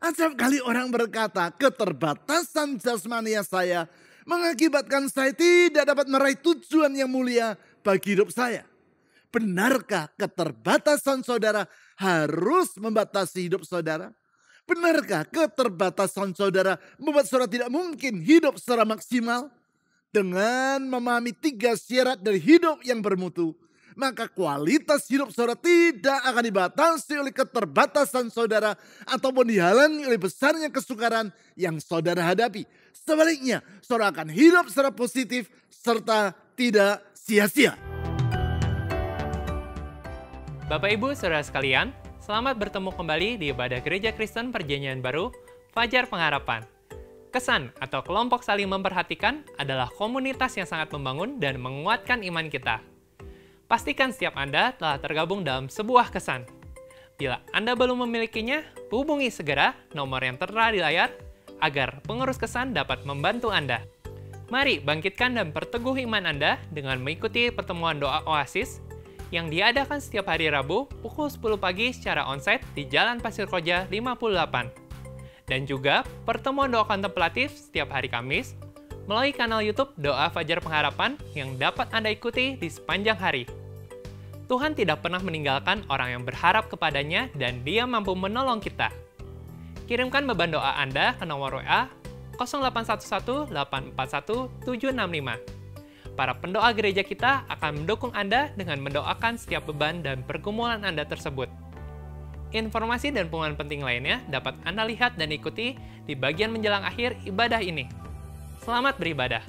Acap kali orang berkata, keterbatasan jasmania saya mengakibatkan saya tidak dapat meraih tujuan yang mulia bagi hidup saya. Benarkah keterbatasan saudara harus membatasi hidup saudara? Benarkah keterbatasan saudara membuat saudara tidak mungkin hidup secara maksimal? Dengan memahami 3 syarat dari hidup yang bermutu, maka kualitas hidup saudara tidak akan dibatasi oleh keterbatasan saudara ataupun dihalangi oleh besarnya kesukaran yang saudara hadapi. Sebaliknya, saudara akan hidup secara positif serta tidak sia-sia. Bapak Ibu Saudara sekalian, selamat bertemu kembali di ibadah Gereja Kristen Perjanjian Baru, Fajar Pengharapan. Kesan atau kelompok saling memperhatikan adalah komunitas yang sangat membangun dan menguatkan iman kita. Pastikan setiap Anda telah tergabung dalam sebuah kesan. Bila Anda belum memilikinya, hubungi segera nomor yang tertera di layar agar pengurus kesan dapat membantu Anda. Mari bangkitkan dan perteguh iman Anda dengan mengikuti pertemuan doa Oasis yang diadakan setiap hari Rabu pukul 10 pagi secara onsite di Jalan Pasir Koja 58. Dan juga pertemuan doa kontemplatif setiap hari Kamis melalui kanal YouTube Doa Fajar Pengharapan yang dapat Anda ikuti di sepanjang hari. Tuhan tidak pernah meninggalkan orang yang berharap kepadanya dan Dia mampu menolong kita. Kirimkan beban doa Anda ke nomor WA 0811 841 765. Para pendoa gereja kita akan mendukung Anda dengan mendoakan setiap beban dan pergumulan Anda tersebut. Informasi dan pengumuman penting lainnya dapat Anda lihat dan ikuti di bagian menjelang akhir ibadah ini. Selamat beribadah.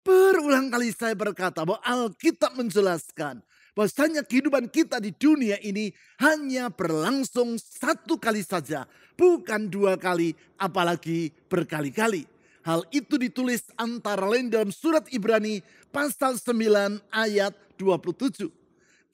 Berulang kali saya berkata bahwa Alkitab menjelaskan bahwasanya kehidupan kita di dunia ini hanya berlangsung 1 kali saja, bukan 2 kali, apalagi berkali-kali. Hal itu ditulis antara lain dalam surat Ibrani pasal 9 ayat 27.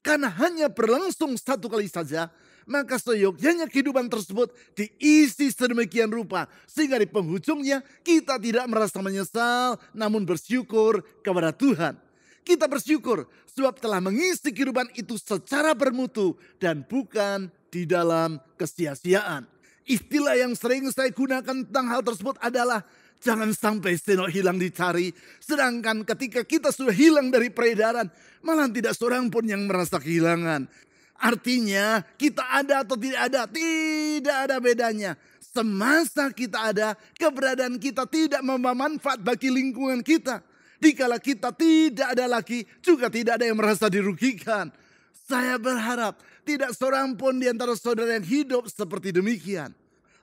Karena hanya berlangsung 1 kali saja, maka seyogyanya kehidupan tersebut diisi sedemikian rupa sehingga di penghujungnya kita tidak merasa menyesal namun bersyukur kepada Tuhan. Kita bersyukur sebab telah mengisi kehidupan itu secara bermutu dan bukan di dalam kesia-siaan. Istilah yang sering saya gunakan tentang hal tersebut adalah jangan sampai senok hilang dicari. Sedangkan ketika kita sudah hilang dari peredaran, malah tidak seorang pun yang merasa kehilangan. Artinya kita ada atau tidak ada bedanya. Semasa kita ada, keberadaan kita tidak membawa manfaat bagi lingkungan kita. Dikala kita tidak ada lagi, juga tidak ada yang merasa dirugikan. Saya berharap tidak seorang pun di antara saudara yang hidup seperti demikian.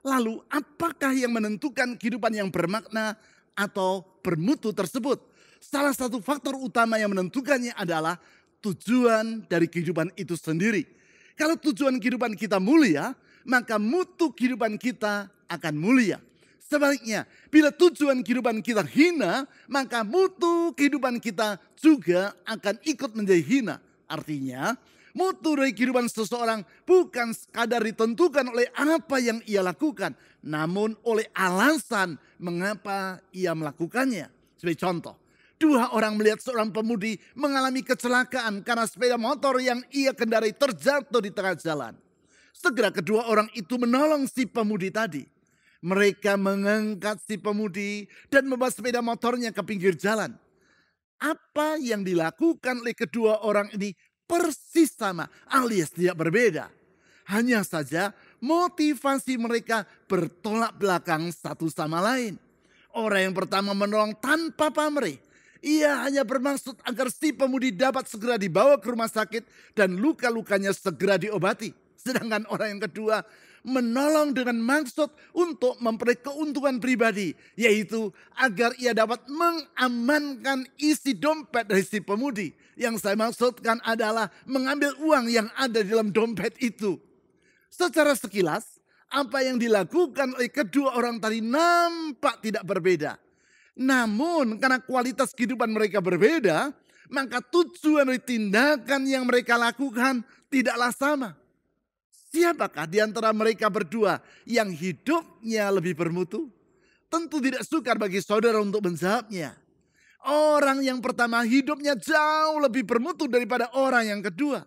Lalu apakah yang menentukan kehidupan yang bermakna atau bermutu tersebut? Salah satu faktor utama yang menentukannya adalah tujuan dari kehidupan itu sendiri. Kalau tujuan kehidupan kita mulia, maka mutu kehidupan kita akan mulia. Sebaliknya, bila tujuan kehidupan kita hina, maka mutu kehidupan kita juga akan ikut menjadi hina. Artinya, mutu dari kehidupan seseorang bukan sekadar ditentukan oleh apa yang ia lakukan, namun oleh alasan mengapa ia melakukannya. Sebagai contoh, 2 orang melihat seorang pemudi mengalami kecelakaan karena sepeda motor yang ia kendarai terjatuh di tengah jalan. Segera kedua orang itu menolong si pemudi tadi. Mereka mengangkat si pemudi dan membawa sepeda motornya ke pinggir jalan. Apa yang dilakukan oleh kedua orang ini persis sama alias tidak berbeda. Hanya saja motivasi mereka bertolak belakang satu sama lain. Orang yang pertama menolong tanpa pamrih. Ia hanya bermaksud agar si pemudi dapat segera dibawa ke rumah sakit dan luka-lukanya segera diobati. Sedangkan orang yang kedua menolong dengan maksud untuk memperoleh keuntungan pribadi, yaitu agar ia dapat mengamankan isi dompet dari si pemudi. Yang saya maksudkan adalah mengambil uang yang ada di dalam dompet itu. Secara sekilas, apa yang dilakukan oleh kedua orang tadi nampak tidak berbeda. Namun karena kualitas kehidupan mereka berbeda, maka tujuan dari tindakan yang mereka lakukan tidaklah sama. Siapakah di antara mereka berdua yang hidupnya lebih bermutu? Tentu tidak sukar bagi saudara untuk menjawabnya. Orang yang pertama hidupnya jauh lebih bermutu daripada orang yang kedua.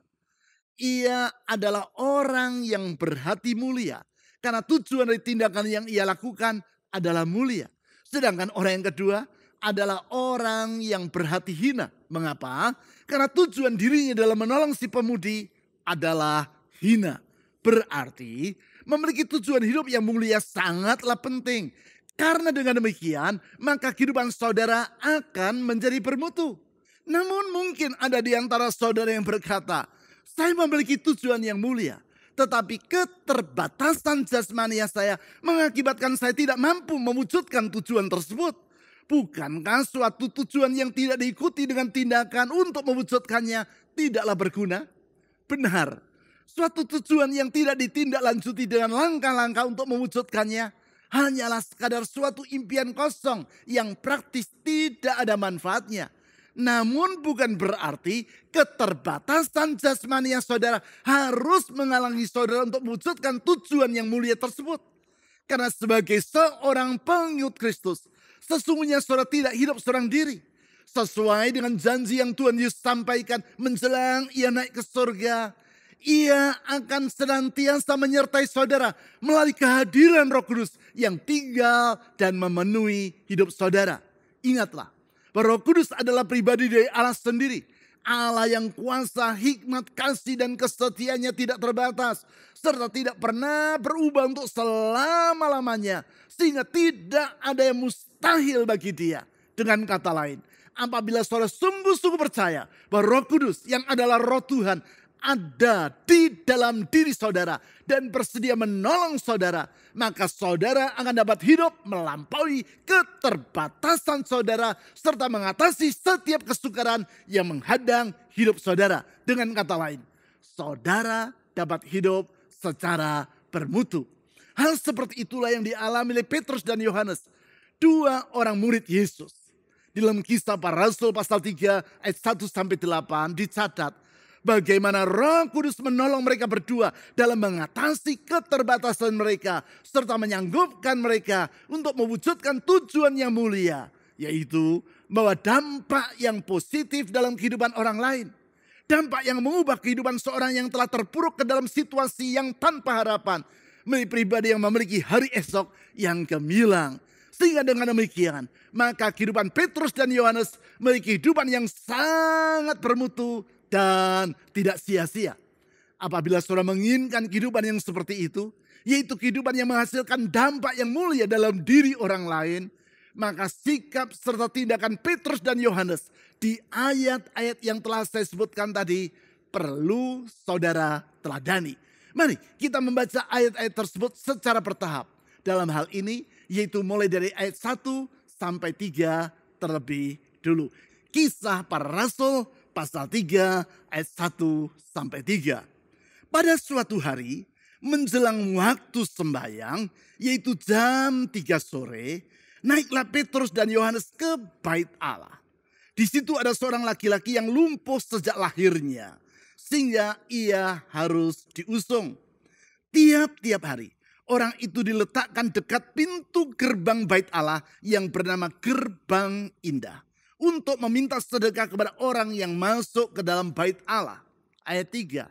Ia adalah orang yang berhati mulia. Karena tujuan dari tindakan yang ia lakukan adalah mulia. Sedangkan orang yang kedua adalah orang yang berhati hina. Mengapa? Karena tujuan dirinya dalam menolong si pemudi adalah hina. Berarti memiliki tujuan hidup yang mulia sangatlah penting. Karena dengan demikian maka kehidupan saudara akan menjadi bermutu. Namun mungkin ada di antara saudara yang berkata, saya memiliki tujuan yang mulia. Tetapi keterbatasan jasmani saya mengakibatkan saya tidak mampu mewujudkan tujuan tersebut. Bukankah suatu tujuan yang tidak diikuti dengan tindakan untuk mewujudkannya tidaklah berguna? Benar, suatu tujuan yang tidak ditindaklanjuti dengan langkah-langkah untuk mewujudkannya hanyalah sekadar suatu impian kosong yang praktis tidak ada manfaatnya. Namun bukan berarti keterbatasan jasmani saudara harus menghalangi saudara untuk mewujudkan tujuan yang mulia tersebut. Karena sebagai seorang pengikut Kristus, sesungguhnya saudara tidak hidup seorang diri. Sesuai dengan janji yang Tuhan Yesus sampaikan menjelang ia naik ke surga, ia akan senantiasa menyertai saudara melalui kehadiran Roh Kudus yang tinggal dan memenuhi hidup saudara. Ingatlah, Roh Kudus adalah pribadi dari Allah sendiri. Allah yang kuasa, hikmat, kasih dan kesetiaannya tidak terbatas. Serta tidak pernah berubah untuk selama-lamanya. Sehingga tidak ada yang mustahil bagi dia. Dengan kata lain, apabila saudara sungguh-sungguh percaya bahwa Roh Kudus yang adalah Roh Tuhan ada di dalam diri saudara dan bersedia menolong saudara, maka saudara akan dapat hidup melampaui keterbatasan saudara serta mengatasi setiap kesukaran yang menghadang hidup saudara. Dengan kata lain, saudara dapat hidup secara bermutu. Hal seperti itulah yang dialami oleh Petrus dan Yohanes, dua orang murid Yesus. Di dalam Kisah Para Rasul pasal 3 ayat 1-8 dicatat bagaimana Roh Kudus menolong mereka berdua dalam mengatasi keterbatasan mereka serta menyanggupkan mereka untuk mewujudkan tujuan yang mulia, yaitu membawa dampak yang positif dalam kehidupan orang lain. Dampak yang mengubah kehidupan seorang yang telah terpuruk ke dalam situasi yang tanpa harapan menjadi pribadi yang memiliki hari esok yang gemilang. Sehingga dengan demikian, maka kehidupan Petrus dan Yohanes memiliki kehidupan yang sangat bermutu dan tidak sia-sia. Apabila saudara menginginkan kehidupan yang seperti itu, yaitu kehidupan yang menghasilkan dampak yang mulia dalam diri orang lain, maka sikap serta tindakan Petrus dan Yohanes di ayat-ayat yang telah saya sebutkan tadi perlu saudara teladani. Mari kita membaca ayat-ayat tersebut secara bertahap. Dalam hal ini yaitu mulai dari ayat 1-3 terlebih dulu. Kisah Para Rasul pasal 3 ayat 1-3. Pada suatu hari menjelang waktu sembahyang, yaitu jam 3 sore, naiklah Petrus dan Yohanes ke bait Allah. Di situ ada seorang laki-laki yang lumpuh sejak lahirnya, sehingga ia harus diusung. Tiap-tiap hari orang itu diletakkan dekat pintu gerbang bait Allah yang bernama Gerbang Indah, untuk meminta sedekah kepada orang yang masuk ke dalam bait Allah. Ayat 3.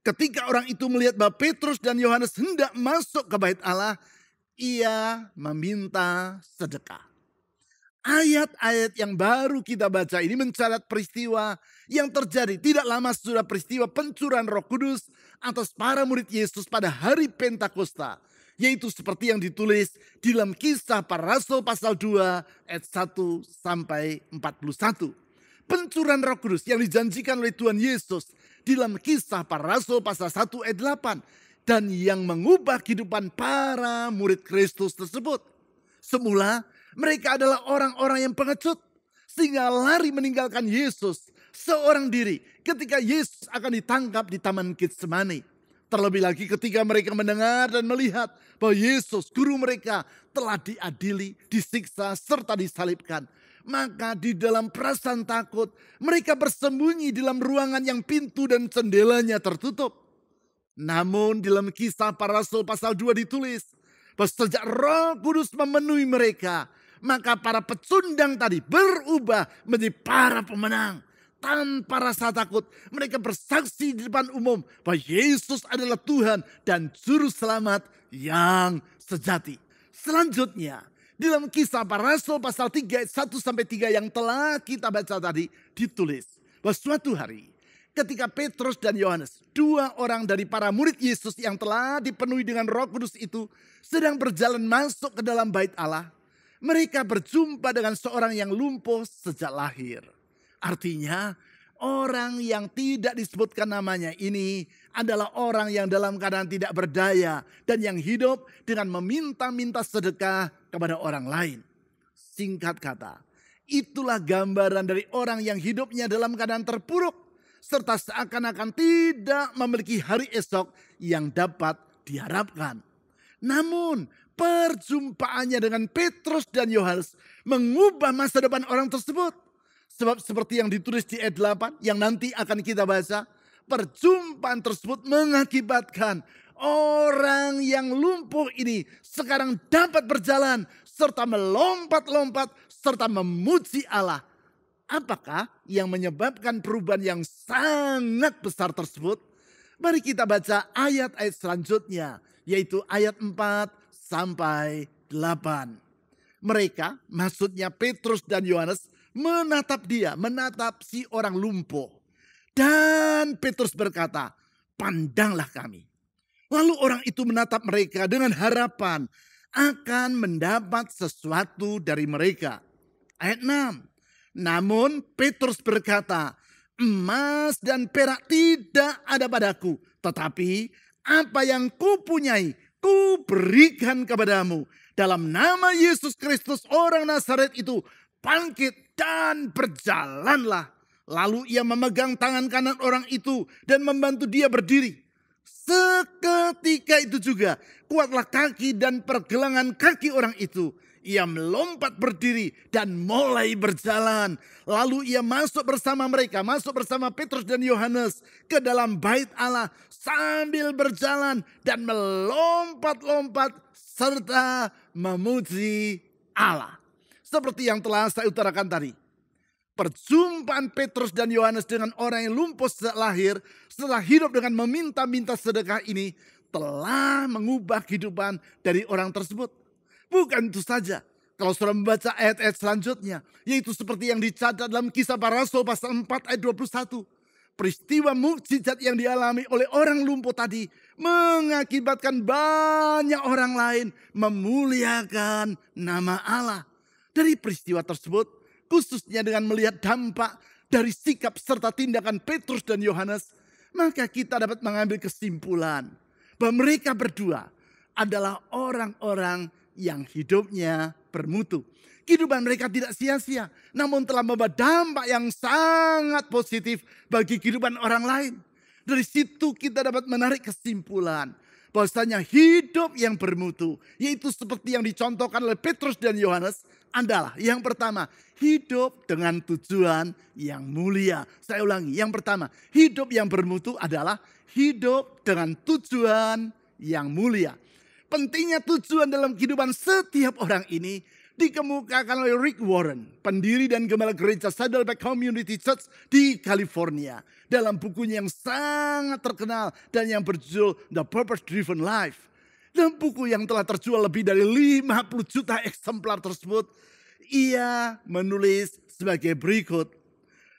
Ketika orang itu melihat bahwa Petrus dan Yohanes hendak masuk ke bait Allah, ia meminta sedekah. Ayat-ayat yang baru kita baca ini mencatat peristiwa yang terjadi tidak lama sesudah peristiwa pencurahan Roh Kudus atas para murid Yesus pada hari Pentakosta, yaitu seperti yang ditulis di dalam Kisah Para Rasul pasal 2 ayat 1-41. Pencurahan Roh Kudus yang dijanjikan oleh Tuhan Yesus di dalam Kisah Para Rasul pasal 1 ayat 8 dan yang mengubah kehidupan para murid Kristus tersebut. Semula mereka adalah orang-orang yang pengecut sehingga lari meninggalkan Yesus seorang diri ketika Yesus akan ditangkap di Taman Getsemani. Terlebih lagi ketika mereka mendengar dan melihat bahwa Yesus, guru mereka, telah diadili, disiksa, serta disalibkan. Maka di dalam perasaan takut, mereka bersembunyi dalam ruangan yang pintu dan jendelanya tertutup. Namun dalam Kisah Para Rasul pasal 2 ditulis, bahwa sejak Roh Kudus memenuhi mereka, maka para pecundang tadi berubah menjadi para pemenang. Tanpa rasa takut, mereka bersaksi di depan umum bahwa Yesus adalah Tuhan dan Juru Selamat yang sejati. Selanjutnya, dalam Kisah Para Rasul pasal 3 ayat 1-3 yang telah kita baca tadi, ditulis bahwa suatu hari ketika Petrus dan Yohanes, dua orang dari para murid Yesus yang telah dipenuhi dengan Roh Kudus itu, sedang berjalan masuk ke dalam bait Allah, mereka berjumpa dengan seorang yang lumpuh sejak lahir. Artinya, orang yang tidak disebutkan namanya ini adalah orang yang dalam keadaan tidak berdaya dan yang hidup dengan meminta-minta sedekah kepada orang lain. Singkat kata, itulah gambaran dari orang yang hidupnya dalam keadaan terpuruk serta seakan-akan tidak memiliki hari esok yang dapat diharapkan. Namun, perjumpaannya dengan Petrus dan Yohanes mengubah masa depan orang tersebut. Sebab seperti yang ditulis di ayat 8 yang nanti akan kita baca, perjumpaan tersebut mengakibatkan orang yang lumpuh ini sekarang dapat berjalan serta melompat-lompat serta memuji Allah. Apakah yang menyebabkan perubahan yang sangat besar tersebut? Mari kita baca ayat-ayat selanjutnya, yaitu ayat 4-8. Mereka, maksudnya Petrus dan Yohanes, menatap si orang lumpuh. Dan Petrus berkata, "Pandanglah kami." Lalu orang itu menatap mereka dengan harapan akan mendapat sesuatu dari mereka. Ayat 6. Namun Petrus berkata, "Emas dan perak tidak ada padaku, tetapi apa yang kupunyai, kuberikan kepadamu. Dalam nama Yesus Kristus orang Nazaret itu, bangkit dan berjalanlah." Lalu ia memegang tangan kanan orang itu dan membantu dia berdiri. Seketika itu juga kuatlah kaki dan pergelangan kaki orang itu. Ia melompat berdiri dan mulai berjalan. Lalu ia masuk bersama mereka, masuk bersama Petrus dan Yohanes ke dalam bait Allah sambil berjalan dan melompat-lompat serta memuji Allah. Seperti yang telah saya utarakan tadi. Perjumpaan Petrus dan Yohanes dengan orang yang lumpuh sejak lahir setelah hidup dengan meminta-minta sedekah ini telah mengubah kehidupan dari orang tersebut. Bukan itu saja. Kalau saudara membaca ayat-ayat selanjutnya, yaitu seperti yang dicatat dalam Kisah Para Rasul pasal 4 ayat 21. Peristiwa mukjizat yang dialami oleh orang lumpuh tadi mengakibatkan banyak orang lain memuliakan nama Allah. Dari peristiwa tersebut, khususnya dengan melihat dampak dari sikap serta tindakan Petrus dan Yohanes, maka kita dapat mengambil kesimpulan bahwa mereka berdua adalah orang-orang yang hidupnya bermutu. Kehidupan mereka tidak sia-sia, namun telah membawa dampak yang sangat positif bagi kehidupan orang lain. Dari situ kita dapat menarik kesimpulan bahwasanya hidup yang bermutu, yaitu seperti yang dicontohkan oleh Petrus dan Yohanes, adalah yang pertama, hidup dengan tujuan yang mulia. Saya ulangi, yang pertama, hidup yang bermutu adalah hidup dengan tujuan yang mulia. Pentingnya tujuan dalam kehidupan setiap orang ini dikemukakan oleh Rick Warren, pendiri dan gembala gereja Saddleback Community Church di California, dalam bukunya yang sangat terkenal dan yang berjudul The Purpose Driven Life. Dalam buku yang telah terjual lebih dari 50 juta eksemplar tersebut, ia menulis sebagai berikut.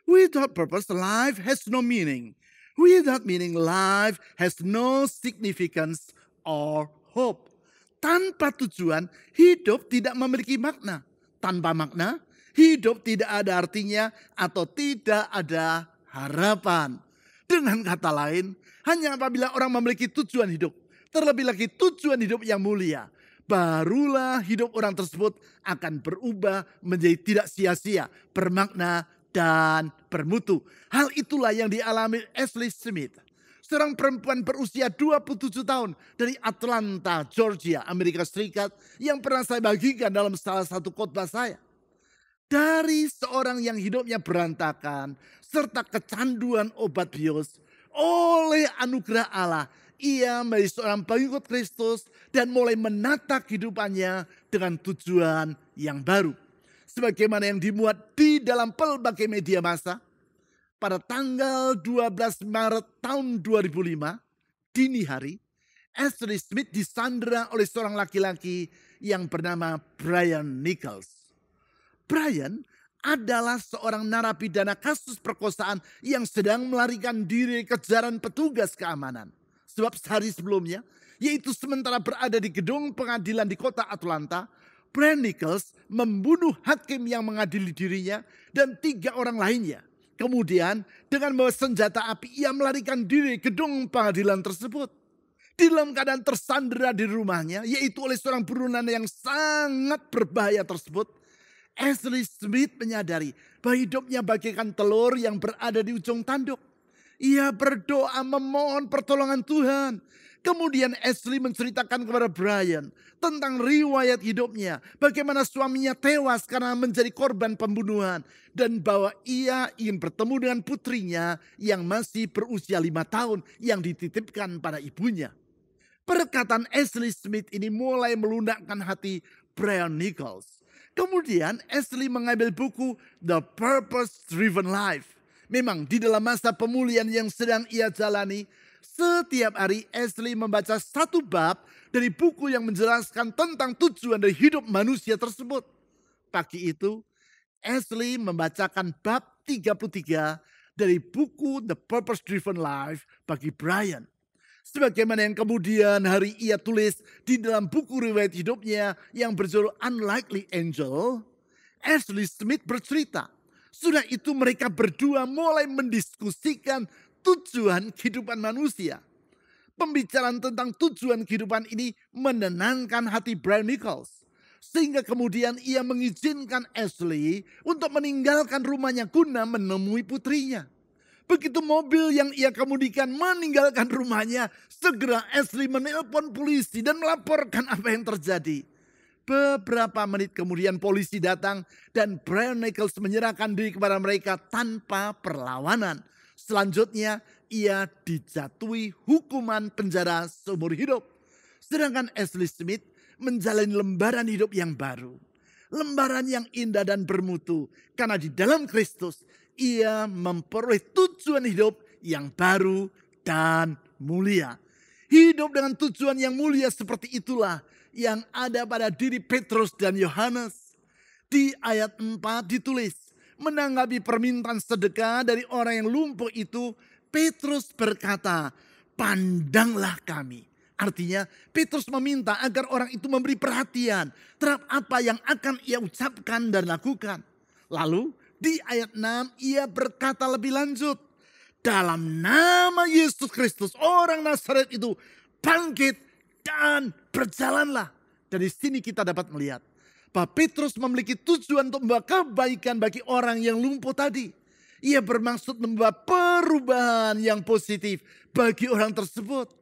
Without purpose, life has no meaning. Without meaning, life has no significance or hope. Tanpa tujuan, hidup tidak memiliki makna. Tanpa makna, hidup tidak ada artinya atau tidak ada harapan. Dengan kata lain, hanya apabila orang memiliki tujuan hidup, terlebih lagi tujuan hidup yang mulia, barulah hidup orang tersebut akan berubah menjadi tidak sia-sia, bermakna, dan bermutu. Hal itulah yang dialami Ashley Smith, seorang perempuan berusia 27 tahun dari Atlanta, Georgia, Amerika Serikat yang pernah saya bagikan dalam salah satu khotbah saya. Dari seorang yang hidupnya berantakan serta kecanduan obat bius, oleh anugerah Allah, ia menjadi seorang pengikut Kristus dan mulai menata kehidupannya dengan tujuan yang baru. Sebagaimana yang dimuat di dalam pelbagai media massa, pada tanggal 12 Maret tahun 2005, dini hari, Ashley Smith disandera oleh seorang laki-laki yang bernama Brian Nichols. Brian adalah seorang narapidana kasus perkosaan yang sedang melarikan diri kejaran petugas keamanan. Sebab sehari sebelumnya, yaitu sementara berada di gedung pengadilan di kota Atlanta, Brian Nichols membunuh hakim yang mengadili dirinya dan 3 orang lainnya. Kemudian dengan membawa senjata api ia melarikan diri gedung pengadilan tersebut. Dalam keadaan tersandera di rumahnya, yaitu oleh seorang buronan yang sangat berbahaya tersebut, Ashley Smith menyadari bahwa hidupnya bagaikan telur yang berada di ujung tanduk. Ia berdoa memohon pertolongan Tuhan. Kemudian Ashley menceritakan kepada Brian tentang riwayat hidupnya. Bagaimana suaminya tewas karena menjadi korban pembunuhan. Dan bahwa ia ingin bertemu dengan putrinya yang masih berusia 5 tahun yang dititipkan pada ibunya. Perkataan Ashley Smith ini mulai melunakkan hati Brian Nichols. Kemudian Ashley mengambil buku The Purpose Driven Life. Memang di dalam masa pemulihan yang sedang ia jalani, setiap hari Ashley membaca satu bab dari buku yang menjelaskan tentang tujuan dari hidup manusia tersebut. Pagi itu, Ashley membacakan bab 33 dari buku The Purpose Driven Life bagi Brian. Sebagaimana yang kemudian hari ia tulis di dalam buku riwayat hidupnya yang berjudul Unlikely Angel, Ashley Smith bercerita, sudah itu mereka berdua mulai mendiskusikan tujuan kehidupan manusia. Pembicaraan tentang tujuan kehidupan ini menenangkan hati Brian Nichols. Sehingga kemudian ia mengizinkan Ashley untuk meninggalkan rumahnya guna menemui putrinya. Begitu mobil yang ia kemudikan meninggalkan rumahnya, segera Ashley menelpon polisi dan melaporkan apa yang terjadi. Beberapa menit kemudian polisi datang dan Brian Nichols menyerahkan diri kepada mereka tanpa perlawanan. Selanjutnya ia dijatuhi hukuman penjara seumur hidup. Sedangkan Ashley Smith menjalani lembaran hidup yang baru. Lembaran yang indah dan bermutu karena di dalam Kristus ia memperoleh tujuan hidup yang baru dan mulia. Hidup dengan tujuan yang mulia seperti itulah yang ada pada diri Petrus dan Yohanes. Di ayat 4 ditulis, menanggapi permintaan sedekah dari orang yang lumpuh itu, Petrus berkata, pandanglah kami. Artinya Petrus meminta agar orang itu memberi perhatian terhadap apa yang akan ia ucapkan dan lakukan. Lalu di ayat 6 ia berkata lebih lanjut, dalam nama Yesus Kristus orang Nazaret itu bangkit dan berjalanlah. Dari sini kita dapat melihat bahwa Petrus memiliki tujuan untuk membawa kebaikan bagi orang yang lumpuh tadi. Ia bermaksud membawa perubahan yang positif bagi orang tersebut.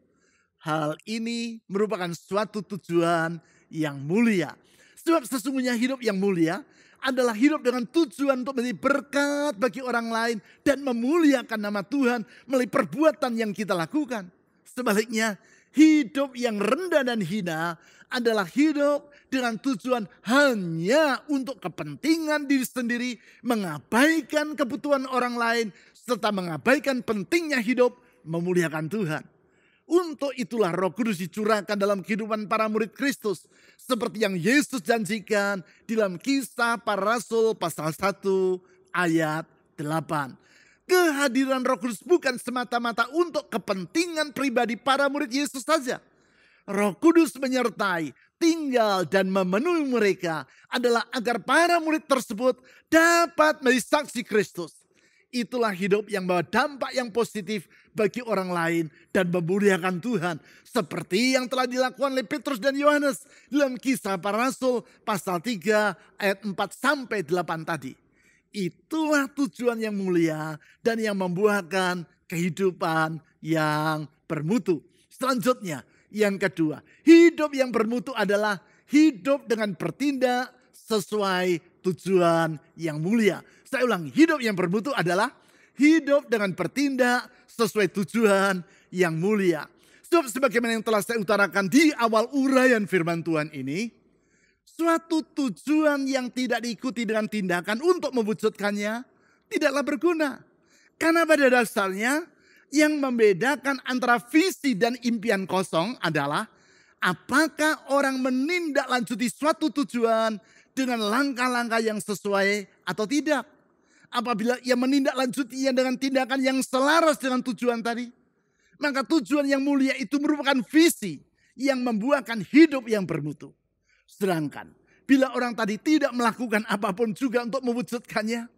Hal ini merupakan suatu tujuan yang mulia. Sebab sesungguhnya hidup yang mulia adalah hidup dengan tujuan untuk menjadi berkat bagi orang lain dan memuliakan nama Tuhan melalui perbuatan yang kita lakukan. Sebaliknya, hidup yang rendah dan hina adalah hidup dengan tujuan hanya untuk kepentingan diri sendiri, mengabaikan kebutuhan orang lain, serta mengabaikan pentingnya hidup memuliakan Tuhan. Untuk itulah Roh Kudus dicurahkan dalam kehidupan para murid Kristus. Seperti yang Yesus janjikan di dalam Kisah Para Rasul pasal 1 ayat 8. Kehadiran Roh Kudus bukan semata-mata untuk kepentingan pribadi para murid Yesus saja. Roh Kudus menyertai, tinggal dan memenuhi mereka adalah agar para murid tersebut dapat menjadi saksi Kristus. Itulah hidup yang membawa dampak yang positif bagi orang lain dan memuliakan Tuhan. Seperti yang telah dilakukan oleh Petrus dan Yohanes dalam Kisah Para Rasul pasal 3 ayat 4-8 tadi. Itulah tujuan yang mulia dan yang membuahkan kehidupan yang bermutu. Selanjutnya, yang kedua, hidup yang bermutu adalah hidup dengan bertindak sesuai tujuan yang mulia. Saya ulang, hidup yang bermutu adalah hidup dengan bertindak sesuai tujuan yang mulia. Sebab sebagaimana yang telah saya utarakan di awal uraian firman Tuhan ini, suatu tujuan yang tidak diikuti dengan tindakan untuk mewujudkannya tidaklah berguna. Karena pada dasarnya yang membedakan antara visi dan impian kosong adalah apakah orang menindaklanjuti suatu tujuan dengan langkah-langkah yang sesuai atau tidak. Apabila ia menindaklanjutinya dengan tindakan yang selaras dengan tujuan tadi, maka tujuan yang mulia itu merupakan visi yang membuahkan hidup yang bermutu. Sedangkan bila orang tadi tidak melakukan apapun juga untuk mewujudkannya,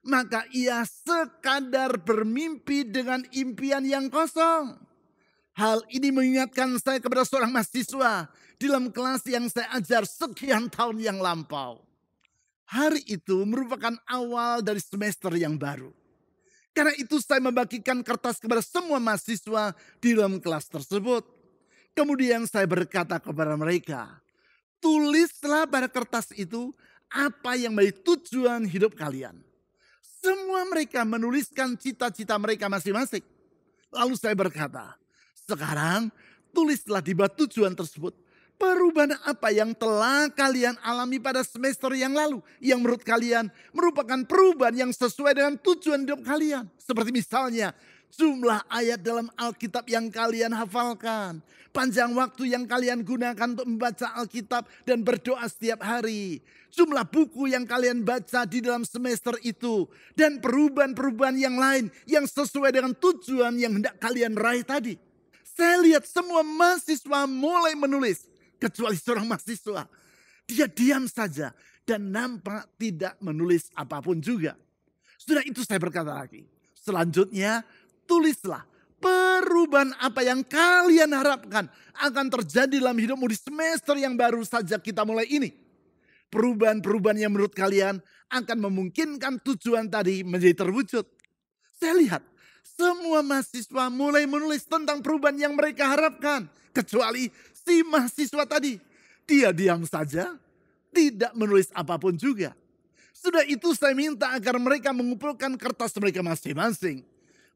maka ia sekadar bermimpi dengan impian yang kosong. Hal ini mengingatkan saya kepada seorang mahasiswa dalam kelas yang saya ajar sekian tahun yang lampau. Hari itu merupakan awal dari semester yang baru. Karena itu saya membagikan kertas kepada semua mahasiswa di dalam kelas tersebut. Kemudian saya berkata kepada mereka, tulislah pada kertas itu apa yang menjadi tujuan hidup kalian. Semua mereka menuliskan cita-cita mereka masing-masing. Lalu saya berkata, sekarang tulislah di bawah tujuan tersebut. Perubahan apa yang telah kalian alami pada semester yang lalu, yang menurut kalian merupakan perubahan yang sesuai dengan tujuan hidup kalian. Seperti misalnya jumlah ayat dalam Alkitab yang kalian hafalkan, panjang waktu yang kalian gunakan untuk membaca Alkitab dan berdoa setiap hari, jumlah buku yang kalian baca di dalam semester itu, dan perubahan-perubahan yang lain yang sesuai dengan tujuan yang hendak kalian raih tadi. Saya lihat semua mahasiswa mulai menulis, kecuali seorang mahasiswa. Dia diam saja dan nampak tidak menulis apapun juga. Sudah itu saya berkata lagi, selanjutnya tulislah perubahan apa yang kalian harapkan akan terjadi dalam hidupmu di semester yang baru saja kita mulai ini. Perubahan-perubahan yang menurut kalian akan memungkinkan tujuan tadi menjadi terwujud. Saya lihat semua mahasiswa mulai menulis tentang perubahan yang mereka harapkan. Kecuali si mahasiswa tadi. Dia diam saja, tidak menulis apapun juga. Sudah itu saya minta agar mereka mengumpulkan kertas mereka masing-masing.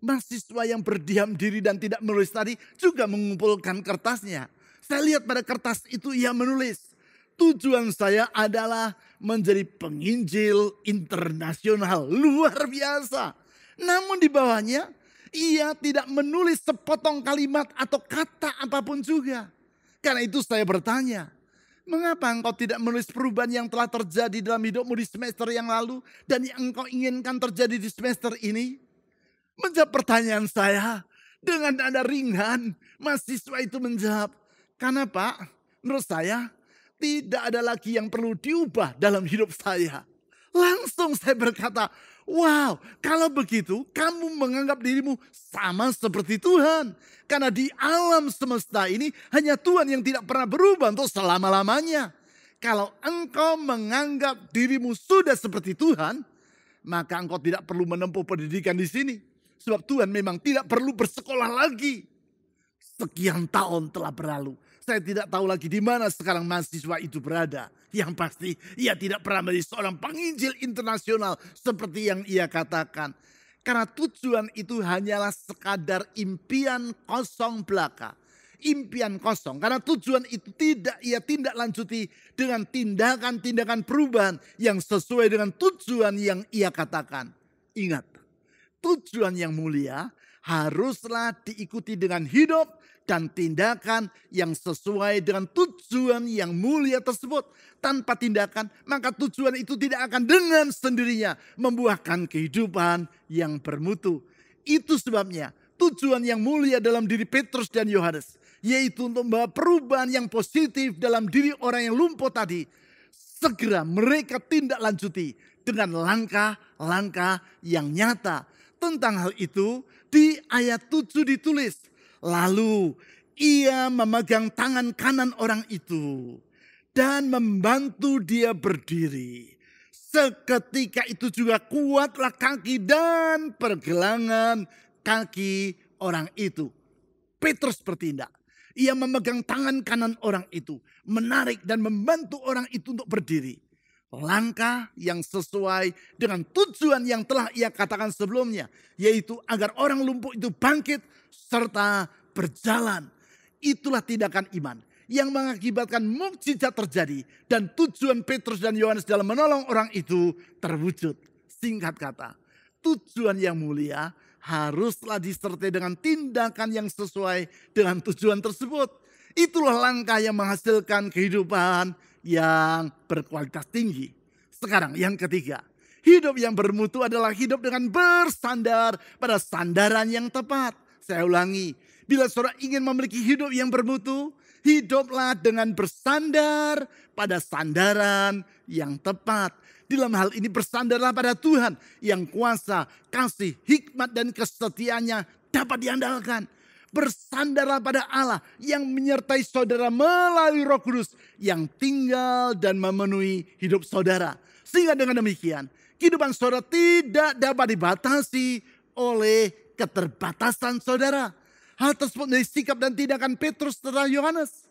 Mahasiswa yang berdiam diri dan tidak menulis tadi juga mengumpulkan kertasnya. Saya lihat pada kertas itu ia menulis, tujuan saya adalah menjadi penginjil internasional. Luar biasa. Namun di bawahnya ia tidak menulis sepotong kalimat atau kata apapun juga. Karena itu saya bertanya, mengapa engkau tidak menulis perubahan yang telah terjadi dalam hidupmu di semester yang lalu dan yang engkau inginkan terjadi di semester ini? Menjawab pertanyaan saya dengan nada ringan, mahasiswa itu menjawab, karena Pak, menurut saya tidak ada lagi yang perlu diubah dalam hidup saya. Langsung saya berkata, wow, kalau begitu kamu menganggap dirimu sama seperti Tuhan. Karena di alam semesta ini hanya Tuhan yang tidak pernah berubah untuk selama-lamanya. Kalau engkau menganggap dirimu sudah seperti Tuhan, maka engkau tidak perlu menempuh pendidikan di sini. Sebab Tuhan memang tidak perlu bersekolah lagi. Sekian tahun telah berlalu. Saya tidak tahu lagi di mana sekarang mahasiswa itu berada. Yang pasti ia tidak pernah menjadi seorang penginjil internasional seperti yang ia katakan. Karena tujuan itu hanyalah sekadar impian kosong belaka. Impian kosong. Karena tujuan itu tidak ia tindak lanjuti dengan tindakan-tindakan perubahan yang sesuai dengan tujuan yang ia katakan. Ingat, tujuan yang mulia haruslah diikuti dengan hidup dan tindakan yang sesuai dengan tujuan yang mulia tersebut. Tanpa tindakan, maka tujuan itu tidak akan dengan sendirinya membuahkan kehidupan yang bermutu. Itu sebabnya tujuan yang mulia dalam diri Petrus dan Yohanes, yaitu untuk membawa perubahan yang positif dalam diri orang yang lumpuh tadi, segera mereka tindak lanjuti dengan langkah-langkah yang nyata. Tentang hal itu di ayat 7 ditulis, lalu ia memegang tangan kanan orang itu dan membantu dia berdiri. Seketika itu juga kuatlah kaki dan pergelangan kaki orang itu. Petrus bertindak. Ia memegang tangan kanan orang itu, menarik dan membantu orang itu untuk berdiri. Langkah yang sesuai dengan tujuan yang telah ia katakan sebelumnya, yaitu agar orang lumpuh itu bangkit serta berjalan. Itulah tindakan iman yang mengakibatkan mukjizat terjadi dan tujuan Petrus dan Yohanes dalam menolong orang itu terwujud. Singkat kata, tujuan yang mulia haruslah disertai dengan tindakan yang sesuai dengan tujuan tersebut. Itulah langkah yang menghasilkan kehidupan yang berkualitas tinggi. Sekarang yang ketiga, hidup yang bermutu adalah hidup dengan bersandar pada sandaran yang tepat. Saya ulangi, bila saudara ingin memiliki hidup yang bermutu, hiduplah dengan bersandar pada sandaran yang tepat. Dalam hal ini bersandarlah pada Tuhan yang kuasa, kasih, hikmat dan kesetiaannya dapat diandalkan. Bersandarlah pada Allah yang menyertai saudara melalui Roh Kudus yang tinggal dan memenuhi hidup saudara. Sehingga dengan demikian, kehidupan saudara tidak dapat dibatasi oleh keterbatasan saudara. Hal tersebut menjadi sikap dan tindakan Petrus serta Yohanes.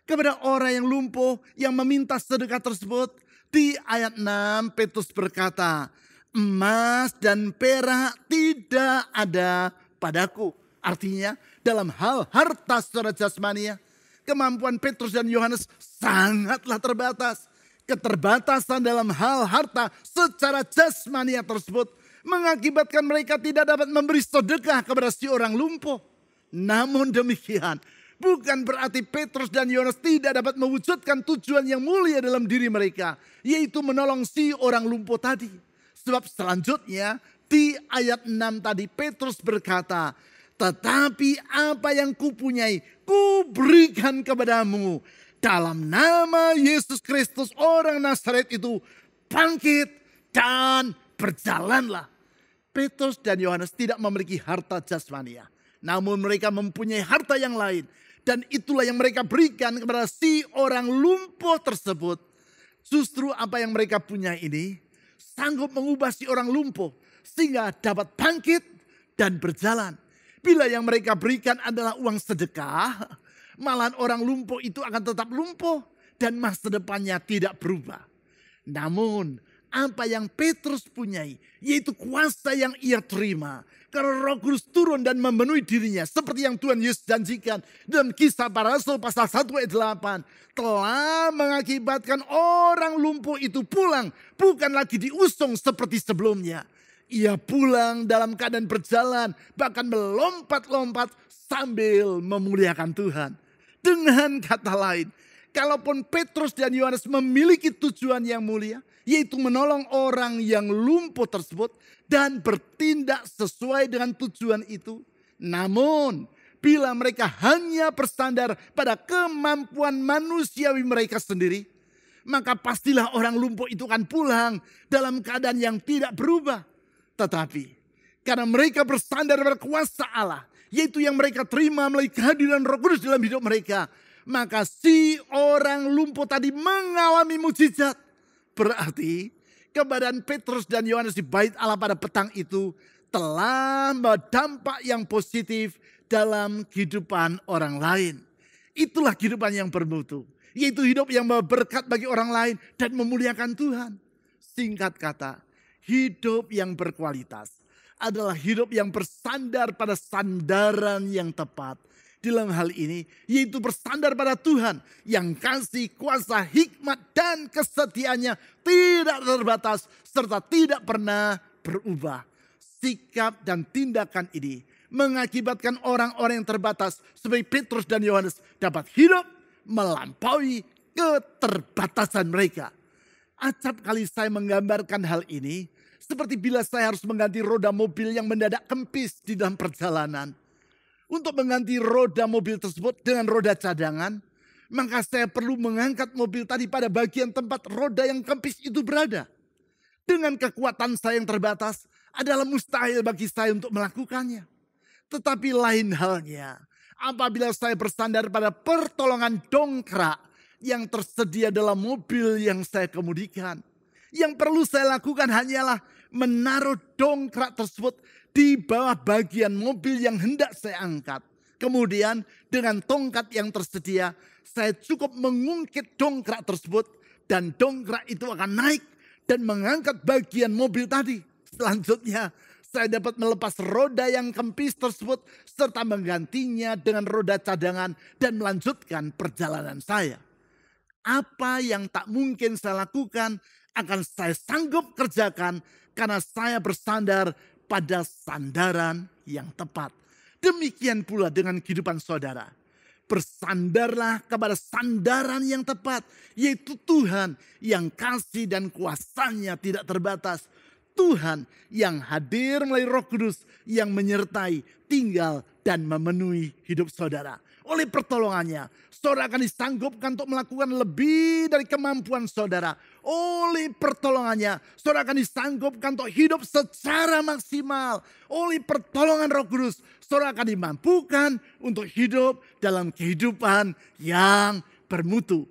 Kepada orang yang lumpuh yang meminta sedekah tersebut, di ayat 6 Petrus berkata, emas dan perak tidak ada padaku. Artinya dalam hal harta secara jasmania, kemampuan Petrus dan Yohanes sangatlah terbatas. Keterbatasan dalam hal harta secara jasmania tersebut mengakibatkan mereka tidak dapat memberi sedekah kepada si orang lumpuh. Namun demikian, bukan berarti Petrus dan Yohanes tidak dapat mewujudkan tujuan yang mulia dalam diri mereka, yaitu menolong si orang lumpuh tadi. Sebab selanjutnya di ayat 6 tadi Petrus berkata, tetapi apa yang kupunyai kuberikan kepadamu. Dalam nama Yesus Kristus orang Nazaret itu, bangkit dan berjalanlah. Petrus dan Yohanes tidak memiliki harta jasmania, namun mereka mempunyai harta yang lain. Dan itulah yang mereka berikan kepada si orang lumpuh tersebut. Justru apa yang mereka punya ini sanggup mengubah si orang lumpuh sehingga dapat bangkit dan berjalan. Bila yang mereka berikan adalah uang sedekah, malahan orang lumpuh itu akan tetap lumpuh dan masa depannya tidak berubah. Namun apa yang Petrus punyai, yaitu kuasa yang ia terima. Karena Roh Kudus turun dan memenuhi dirinya. Seperti yang Tuhan Yesus janjikan dalam Kisah Para Rasul pasal 1 ayat 8. Telah mengakibatkan orang lumpuh itu pulang. Bukan lagi diusung seperti sebelumnya. Ia pulang dalam keadaan berjalan. Bahkan melompat-lompat sambil memuliakan Tuhan. Dengan kata lain, kalaupun Petrus dan Yohanes memiliki tujuan yang mulia, yaitu menolong orang yang lumpuh tersebut dan bertindak sesuai dengan tujuan itu. Namun bila mereka hanya bersandar pada kemampuan manusiawi mereka sendiri, maka pastilah orang lumpuh itu akan pulang dalam keadaan yang tidak berubah. Tetapi karena mereka bersandar pada kuasa Allah, yaitu yang mereka terima melalui kehadiran Roh Kudus dalam hidup mereka, maka si orang lumpuh tadi mengalami mukjizat. Berarti keberadaan Petrus dan Yohanes di bait Allah pada petang itu telah berdampak yang positif dalam kehidupan orang lain. Itulah kehidupan yang bermutu, yaitu hidup yang berberkat bagi orang lain dan memuliakan Tuhan. Singkat kata, hidup yang berkualitas adalah hidup yang bersandar pada sandaran yang tepat. Dalam hal ini, yaitu bersandar pada Tuhan yang kasih, kuasa, hikmat dan kesetiaannya tidak terbatas serta tidak pernah berubah. Sikap dan tindakan ini mengakibatkan orang-orang yang terbatas seperti Petrus dan Yohanes dapat hidup melampaui keterbatasan mereka. Acap kali saya menggambarkan hal ini seperti bila saya harus mengganti roda mobil yang mendadak kempis di dalam perjalanan. Untuk mengganti roda mobil tersebut dengan roda cadangan, maka saya perlu mengangkat mobil tadi pada bagian tempat roda yang kempis itu berada. Dengan kekuatan saya yang terbatas, adalah mustahil bagi saya untuk melakukannya. Tetapi lain halnya, apabila saya bersandar pada pertolongan dongkrak yang tersedia dalam mobil yang saya kemudikan. Yang perlu saya lakukan hanyalah menaruh dongkrak tersebut di bawah bagian mobil yang hendak saya angkat. Kemudian dengan tongkat yang tersedia, saya cukup mengungkit dongkrak tersebut dan dongkrak itu akan naik dan mengangkat bagian mobil tadi. Selanjutnya, saya dapat melepas roda yang kempis tersebut serta menggantinya dengan roda cadangan dan melanjutkan perjalanan saya. Apa yang tak mungkin saya lakukan akan saya sanggup kerjakan karena saya bersandar pada sandaran yang tepat. Demikian pula dengan kehidupan saudara. Bersandarlah kepada sandaran yang tepat, yaitu Tuhan yang kasih dan kuasanya tidak terbatas. Tuhan yang hadir melalui Roh Kudus yang menyertai, tinggal dan memenuhi hidup saudara. Oleh pertolongannya, saudara akan disanggupkan untuk melakukan lebih dari kemampuan saudara. Oleh pertolongannya, saudara akan disanggupkan untuk hidup secara maksimal. Oleh pertolongan Roh Kudus, saudara akan dimampukan untuk hidup dalam kehidupan yang bermutu.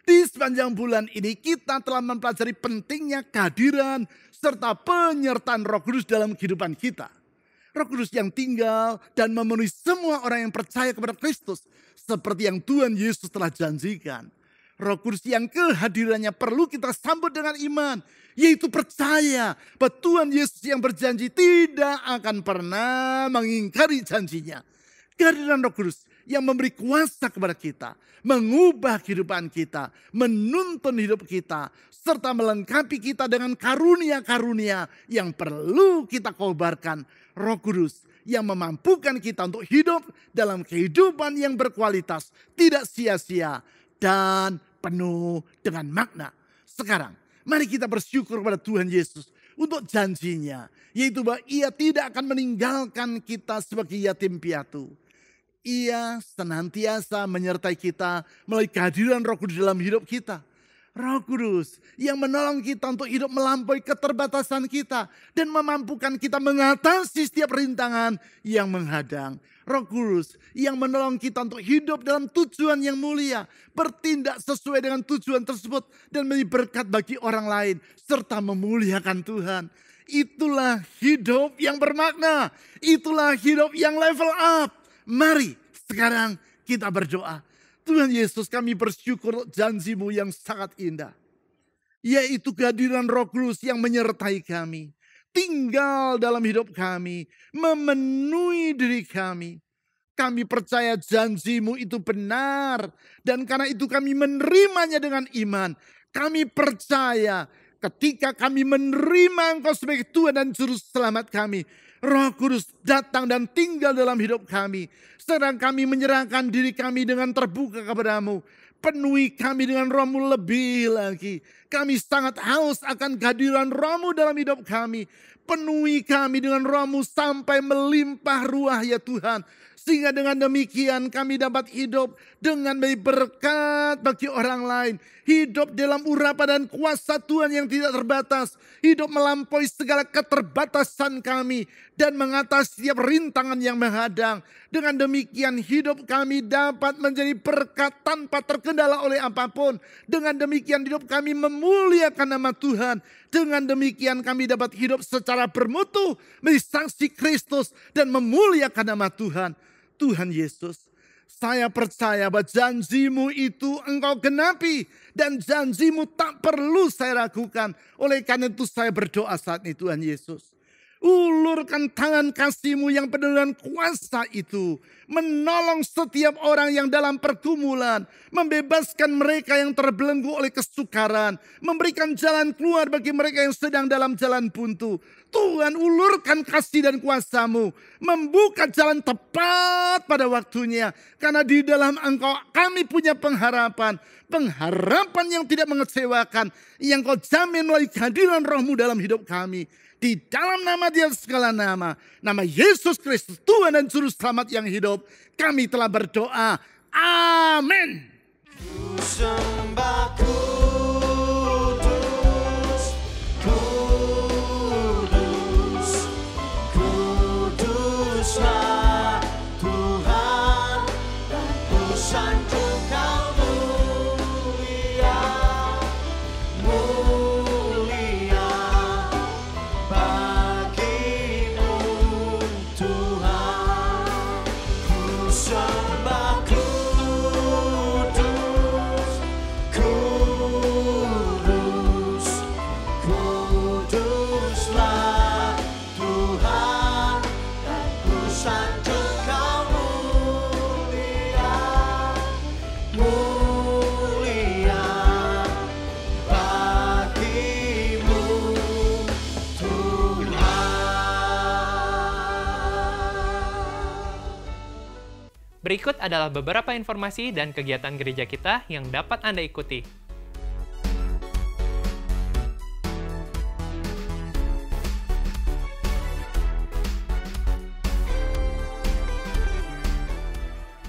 Di sepanjang bulan ini kita telah mempelajari pentingnya kehadiran serta penyertaan Roh Kudus dalam kehidupan kita. Roh Kudus yang tinggal dan memenuhi semua orang yang percaya kepada Kristus. Seperti yang Tuhan Yesus telah janjikan. Roh Kudus yang kehadirannya perlu kita sambut dengan iman. Yaitu percaya bahwa Tuhan Yesus yang berjanji tidak akan pernah mengingkari janjinya. Kehadiran Roh Kudus yang memberi kuasa kepada kita. Mengubah kehidupan kita. Menuntun hidup kita. Serta melengkapi kita dengan karunia-karunia yang perlu kita kobarkan. Roh Kudus yang memampukan kita untuk hidup dalam kehidupan yang berkualitas, tidak sia-sia dan penuh dengan makna. Sekarang, mari kita bersyukur kepada Tuhan Yesus untuk janjinya, yaitu bahwa Ia tidak akan meninggalkan kita sebagai yatim piatu. Ia senantiasa menyertai kita melalui kehadiran Roh Kudus dalam hidup kita. Roh Kudus yang menolong kita untuk hidup melampaui keterbatasan kita dan memampukan kita mengatasi setiap rintangan yang menghadang. Roh Kudus yang menolong kita untuk hidup dalam tujuan yang mulia, bertindak sesuai dengan tujuan tersebut dan menjadi berkat bagi orang lain serta memuliakan Tuhan. Itulah hidup yang bermakna, itulah hidup yang level up. Mari sekarang kita berdoa. Tuhan Yesus, kami bersyukur janji-Mu yang sangat indah. Yaitu kehadiran Roh Kudus yang menyertai kami. Tinggal dalam hidup kami. Memenuhi diri kami. Kami percaya janji-Mu itu benar. Dan karena itu kami menerimanya dengan iman. Kami percaya ketika kami menerima Engkau sebagai Tuhan dan Juru Selamat kami. Roh Kudus datang dan tinggal dalam hidup kami. Sedang kami menyerahkan diri kami dengan terbuka kepadamu. Penuhi kami dengan Roh-Mu lebih lagi. Kami sangat haus akan kehadiran Roh-Mu dalam hidup kami. Penuhi kami dengan Roh-Mu sampai melimpah ruah ya Tuhan. Sehingga dengan demikian kami dapat hidup dengan berkat bagi orang lain. Hidup dalam urapan dan kuasa Tuhan yang tidak terbatas. Hidup melampaui segala keterbatasan kami. Dan mengatasi setiap rintangan yang menghadang. Dengan demikian hidup kami dapat menjadi berkat tanpa terkendala oleh apapun. Dengan demikian hidup kami memuliakan nama Tuhan. Dengan demikian kami dapat hidup secara bermutu. Menjadi saksi Kristus dan memuliakan nama Tuhan. Tuhan Yesus, saya percaya bahwa janji-Mu itu Engkau genapi. Dan janji-Mu tak perlu saya ragukan. Oleh karena itu saya berdoa saat ini Tuhan Yesus. Ulurkan tangan kasih-Mu yang penuh dengan kuasa itu. Menolong setiap orang yang dalam pergumulan. Membebaskan mereka yang terbelenggu oleh kesukaran. Memberikan jalan keluar bagi mereka yang sedang dalam jalan buntu. Tuhan, ulurkan kasih dan kuasa-Mu. Membuka jalan tepat pada waktunya. Karena di dalam Engkau kami punya pengharapan. Pengharapan yang tidak mengecewakan. Yang Kau jamin melalui kehadiran Roh-Mu dalam hidup kami. Di dalam nama Dia segala nama. Nama Yesus Kristus Tuhan dan Juru Selamat yang hidup. Kami telah berdoa. Amin. Berikut adalah beberapa informasi dan kegiatan gereja kita yang dapat Anda ikuti.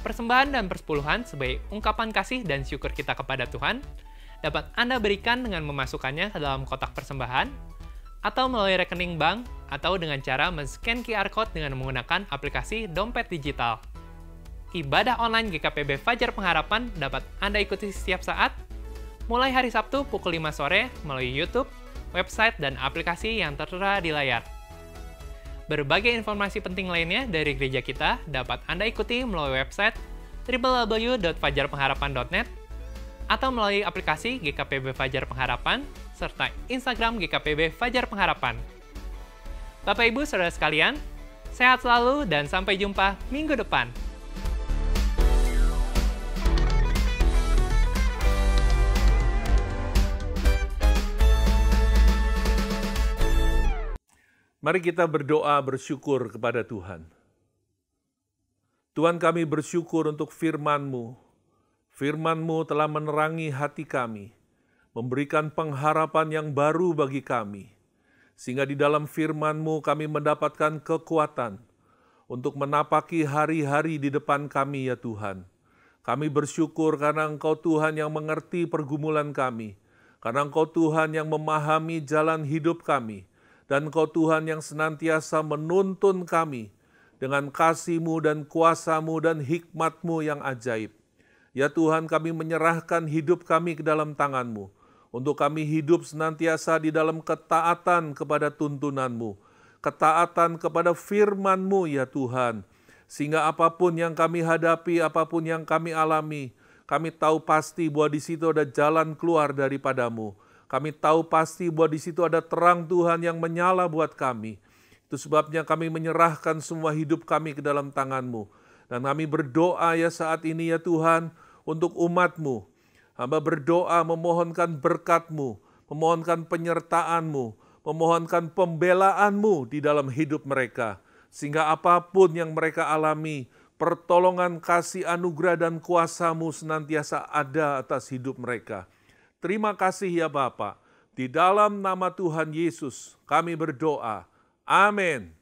Persembahan dan persepuluhan sebagai ungkapan kasih dan syukur kita kepada Tuhan dapat Anda berikan dengan memasukkannya ke dalam kotak persembahan, atau melalui rekening bank, atau dengan cara men-scan QR Code dengan menggunakan aplikasi dompet digital. Ibadah online GKPB Fajar Pengharapan dapat Anda ikuti setiap saat, mulai hari Sabtu pukul 5 sore melalui YouTube, website, dan aplikasi yang tertera di layar. Berbagai informasi penting lainnya dari gereja kita dapat Anda ikuti melalui website www.fajarpengharapan.net atau melalui aplikasi GKPB Fajar Pengharapan serta Instagram GKPB Fajar Pengharapan. Bapak Ibu Saudara sekalian, sehat selalu dan sampai jumpa minggu depan. Mari kita berdoa bersyukur kepada Tuhan. Tuhan, kami bersyukur untuk firman-Mu. Firman-Mu telah menerangi hati kami, memberikan pengharapan yang baru bagi kami, sehingga di dalam firman-Mu kami mendapatkan kekuatan untuk menapaki hari-hari di depan kami, ya Tuhan. Kami bersyukur karena Engkau Tuhan yang mengerti pergumulan kami, karena Engkau Tuhan yang memahami jalan hidup kami, dan Engkau Tuhan yang senantiasa menuntun kami dengan kasih-Mu dan kuasa-Mu dan hikmat-Mu yang ajaib. Ya Tuhan, kami menyerahkan hidup kami ke dalam tangan-Mu, untuk kami hidup senantiasa di dalam ketaatan kepada tuntunan-Mu, ketaatan kepada firman-Mu ya Tuhan, sehingga apapun yang kami hadapi, apapun yang kami alami, kami tahu pasti bahwa di situ ada jalan keluar daripada-Mu. Kami tahu pasti bahwa di situ ada terang Tuhan yang menyala buat kami. Itu sebabnya kami menyerahkan semua hidup kami ke dalam tangan-Mu. Dan kami berdoa ya saat ini ya Tuhan untuk umat-Mu. Hamba berdoa memohonkan berkat-Mu, memohonkan penyertaan-Mu, memohonkan pembelaan-Mu di dalam hidup mereka. Sehingga apapun yang mereka alami, pertolongan kasih anugerah dan kuasa-Mu senantiasa ada atas hidup mereka. Terima kasih ya Bapa. Di dalam nama Tuhan Yesus kami berdoa. Amin.